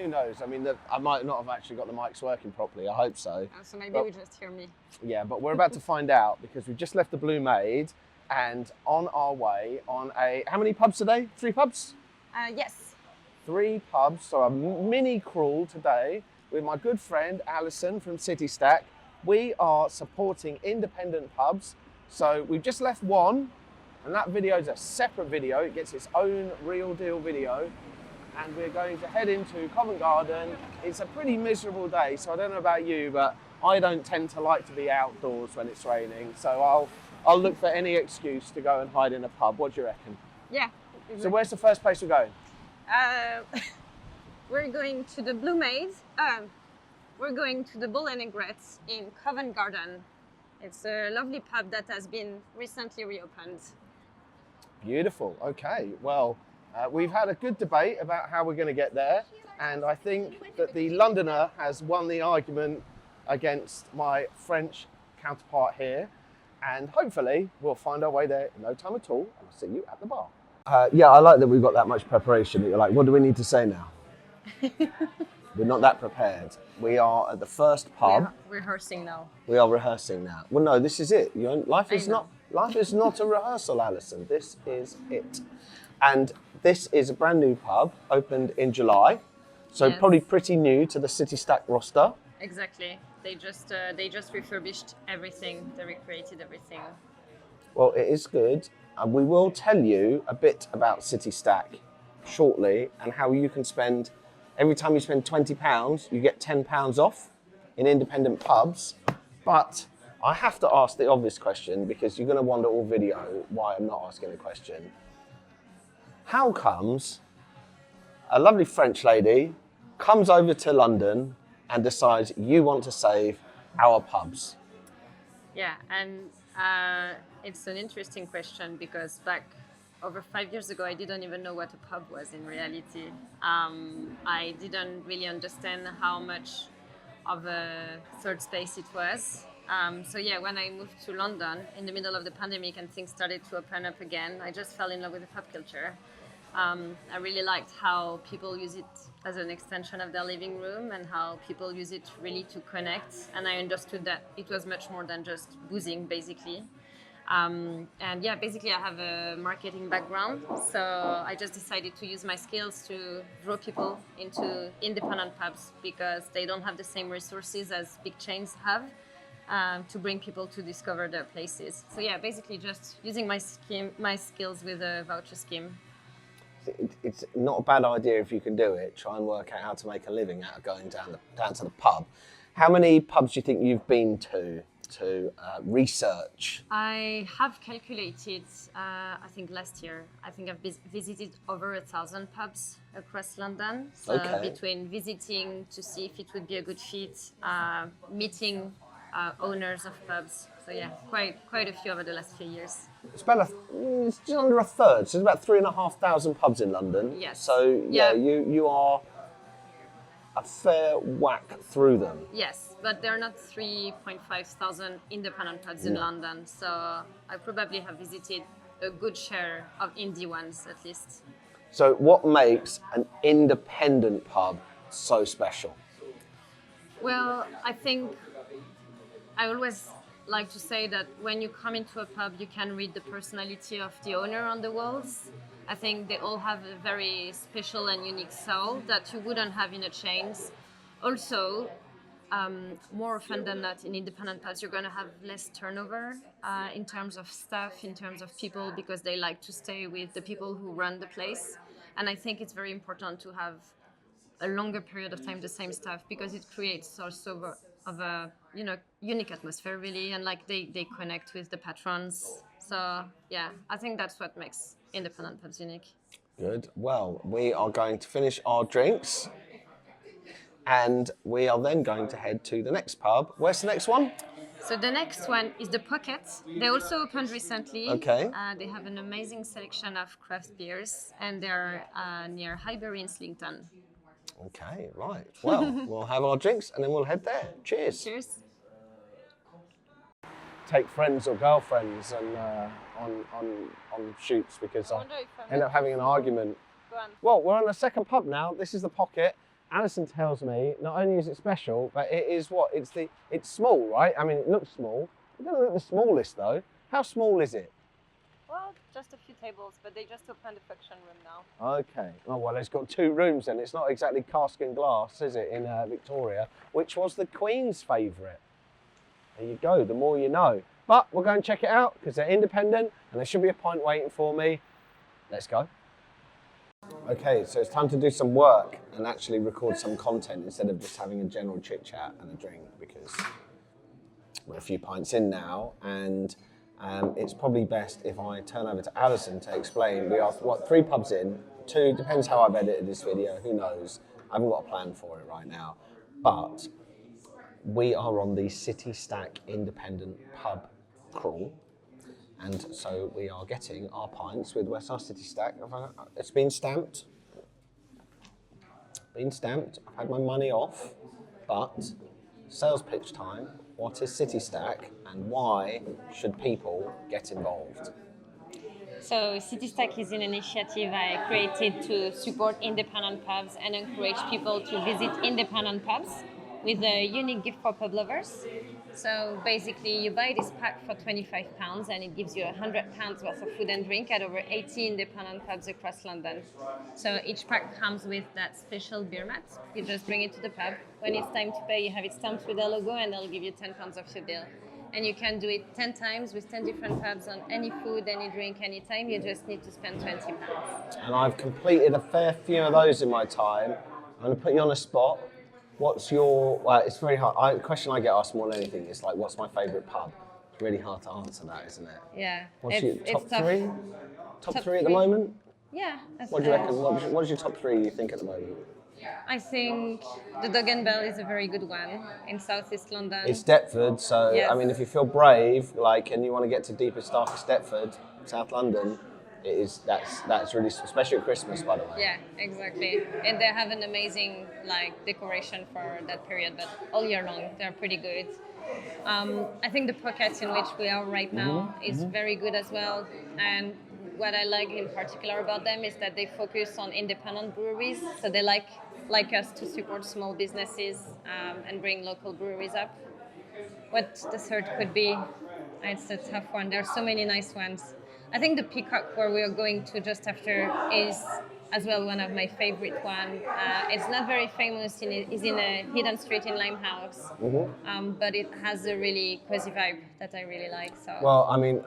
who knows? I mean, I might not have actually got the mics working properly. I hope so. Oh, so maybe we just hear me. Yeah, but we're about to find out because we've just left the Blue Maid and on our way on how many pubs today? 3 pubs? Yes. 3 pubs, so a mini crawl today with my good friend Alison from City Stack. We are supporting independent pubs. So we've just left one, and that video is a separate video. It gets its own real deal video. And we're going to head into Covent Garden. It's a pretty miserable day, so I don't know about you, but I don't tend to like to be outdoors when it's raining. So I'll look for any excuse to go and hide in a pub. What do you reckon? Yeah. So where's the first place we're going? We're going to the Blue Maid. We're going to the Bull Egret in Covent Garden. It's a lovely pub that has been recently reopened. Beautiful. Okay. Well, we've had a good debate about how we're going to get there, and I think that the Londoner has won the argument against my French counterpart here, and hopefully we'll find our way there in no time at all. I'll see you at the bar. Yeah, I like that we've got that much preparation. You're like, what do we need to say now? We're not that prepared. We are at the first pub. We're rehearsing now. We are rehearsing now. Well, no, this is it. Life is not a rehearsal, Alison. This is it. And this is a brand new pub, opened in July. So yes. Probably pretty new to the City Stack roster. Exactly. They just refurbished everything. They recreated everything. Well, it is good. And we will tell you a bit about City Stack shortly and how you can spend, every time you spend £20, you get £10 off in independent pubs. But I have to ask the obvious question because you're going to wonder all video why I'm not asking the question. How comes a lovely French lady comes over to London and decides you want to save our pubs? Yeah, and it's an interesting question because back over 5 years ago, I didn't even know what a pub was in reality. I didn't really understand how much of a third space it was. So yeah, when I moved to London in the middle of the pandemic and things started to open up again, I just fell in love with the pub culture. I really liked how people use it as an extension of their living room and how people use it really to connect. And I understood that it was much more than just boozing, basically. And yeah, basically I have a marketing background, so I just decided to use my skills to draw people into independent pubs because they don't have the same resources as big chains have to bring people to discover their places. So yeah, basically just using my skills with a voucher scheme. It's not a bad idea if you can do it. Try and work out how to make a living out of going down to the pub. How many pubs do you think you've been to research? I have calculated, I think last year, I think I've visited over 1,000 pubs across London. So Okay. Between visiting to see if it would be a good fit, meeting owners of pubs. So yeah, quite a few over the last few years. It's just under a third, so it's about 3,500 pubs in London. Yes. So yeah. You are a fair whack through them. Yes, but there are not 3,500 independent pubs in London, so I probably have visited a good share of indie ones at least. So what makes an independent pub so special? Well, I think I always like to say that when you come into a pub, you can read the personality of the owner on the walls. I think they all have a very special and unique soul that you wouldn't have in a chains. Also, more often than not, in independent pubs, you're going to have less turnover in terms of staff, in terms of people, because they like to stay with the people who run the place. And I think it's very important to have a longer period of time the same staff because it creates also of a unique atmosphere really, and like they connect with the patrons. So yeah, I think that's what makes independent pubs unique. Good. Well, we are going to finish our drinks and we are then going to head to the next pub. Where's the next one? So the next one is The Pocket. They also opened recently. Okay. They have an amazing selection of craft beers and they're near Highbury in Islington. Okay, right. Well, we'll have our drinks and then we'll head there. Cheers. Cheers. Take friends or girlfriends and on shoots because I end up having an argument. Go on. Well, we're on the second pub now. This is The Pocket. Alison tells me not only is it special, but it is what? It's small, right? I mean, it looks small. It doesn't look the smallest though. How small is it? Well, just a few tables, but they just opened a function room now. Okay. Oh, well, it's got 2 rooms then. It's not exactly cask and glass, is it, in Victoria, which was the Queen's favourite. There you go, the more you know. But we'll go and check it out because they're independent and there should be a pint waiting for me. Let's go. Okay, so it's time to do some work and actually record some content instead of just having a general chit chat and a drink, because we're a few pints in now, and it's probably best if I turn over to Alison to explain. We are, 3 pubs in, 2, depends how I've edited this video, who knows. I haven't got a plan for it right now. But we are on the City Stack Independent Pub Crawl. And so we are getting our pints with West City Stack. It's been stamped. I've had my money off, but sales pitch time. What is City Stack and why should people get involved? So City Stack is an initiative I created to support independent pubs and encourage people to visit independent pubs with a unique gift for pub lovers. So basically you buy this pack for £25 and it gives you £100 worth of food and drink at over 80 independent pubs across London. So each pack comes with that special beer mat. You just bring it to the pub. When it's time to pay, you have it stamped with their logo and they'll give you £10 off your bill. And you can do it 10 times with 10 different pubs on any food, any drink, anytime. You just need to spend £20. And I've completed a fair few of those in my time. I'm going to put you on a spot. What's your, well, it's very hard. The question I get asked more than anything is like, what's my favourite pub? It's really hard to answer that, isn't it? Yeah. What's your top tough. 3? Top 3 at the moment? Yeah. What do you reckon? What is your top 3 you think at the moment? I think the Dog and Bell is a very good one in Southeast London. It's Deptford, so Yes. I mean, if you feel brave, like, and you want to get to deepest, darkest Deptford, South London, that's really, especially at Christmas, by the way. Yeah, exactly. And they have an amazing decoration for that period, but all year long they're pretty good. I think the pocket in which we are right now is very good as well. And what I like in particular about them is that they focus on independent breweries, so they like us to support small businesses and bring local breweries up. What the third could be, it's a tough one. There are so many nice ones. I think the Peacock, where we are going to just after, is as well one of my favorite one. It's not very famous. It's in a hidden street in Limehouse, but it has a really cozy vibe that I really like. So. Well, I mean,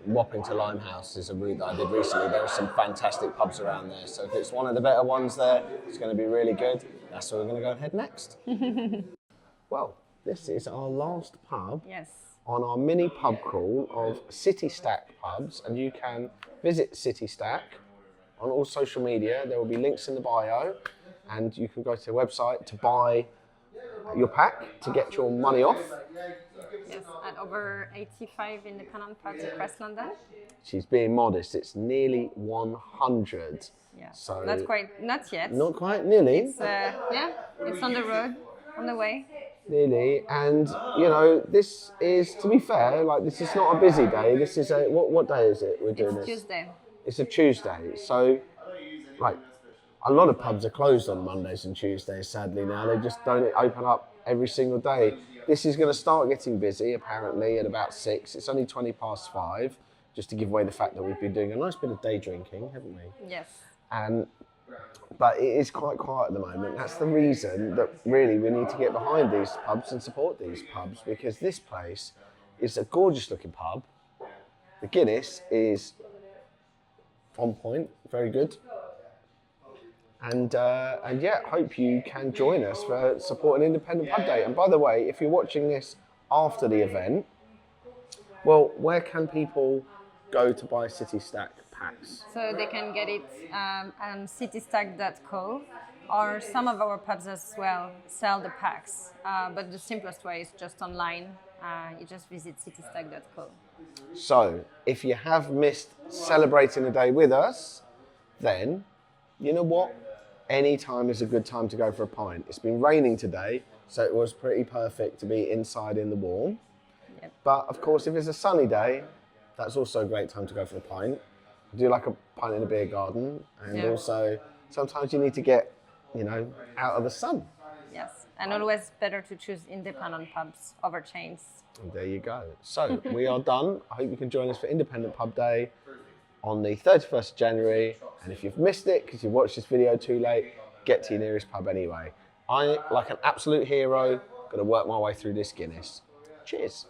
Wapping to Limehouse is a route that I did recently. There are some fantastic pubs around there. So if it's one of the better ones there, it's going to be really good. That's where we're going to go and head next. Well, this is our last pub. Yes. On our mini pub crawl of City Stack pubs, and you can visit City Stack on all social media. There will be links in the bio, and you can go to their website to buy your pack to get your money off. Yes, at over 85 independent pubs across London. She's being modest. It's nearly 100. Yeah, so that's quite, not yet. Not quite, nearly. It's, it's on the road, on the way. Nearly, and you know, this is, to be fair, this is not a busy day. This is a, what day is it we're doing this? It's Tuesday. It's a Tuesday, so a lot of pubs are closed on Mondays and Tuesdays, sadly now. They just don't open up every single day. This is going to start getting busy, apparently, at about 6. It's only 5:20, just to give away the fact that we've been doing a nice bit of day drinking, haven't we? Yes. But it is quite quiet at the moment. That's the reason that really we need to get behind these pubs and support these pubs, because this place is a gorgeous looking pub. The Guinness is on point, very good. And yeah, hope you can join us for Support an Independent Pub Day. And by the way, if you're watching this after the event, well, where can people go to buy City Stack packs? So they can get it on citystack.co, or some of our pubs as well sell the packs. But the simplest way is just online. You just visit citystack.co. So if you have missed celebrating the day with us, then you know what? Any time is a good time to go for a pint. It's been raining today, so it was pretty perfect to be inside in the warm. Yep. But of course, if it's a sunny day, that's also a great time to go for a pint. Do like a pint in a beer garden, and also sometimes you need to get you know, out of the sun. Yes, and always better to choose independent pubs over chains. And there you go. So we are done. I hope you can join us for Independent Pub Day on the 31st of January. And if you've missed it because you watched this video too late, get to your nearest pub anyway. I, like an absolute hero, got to work my way through this Guinness. Cheers.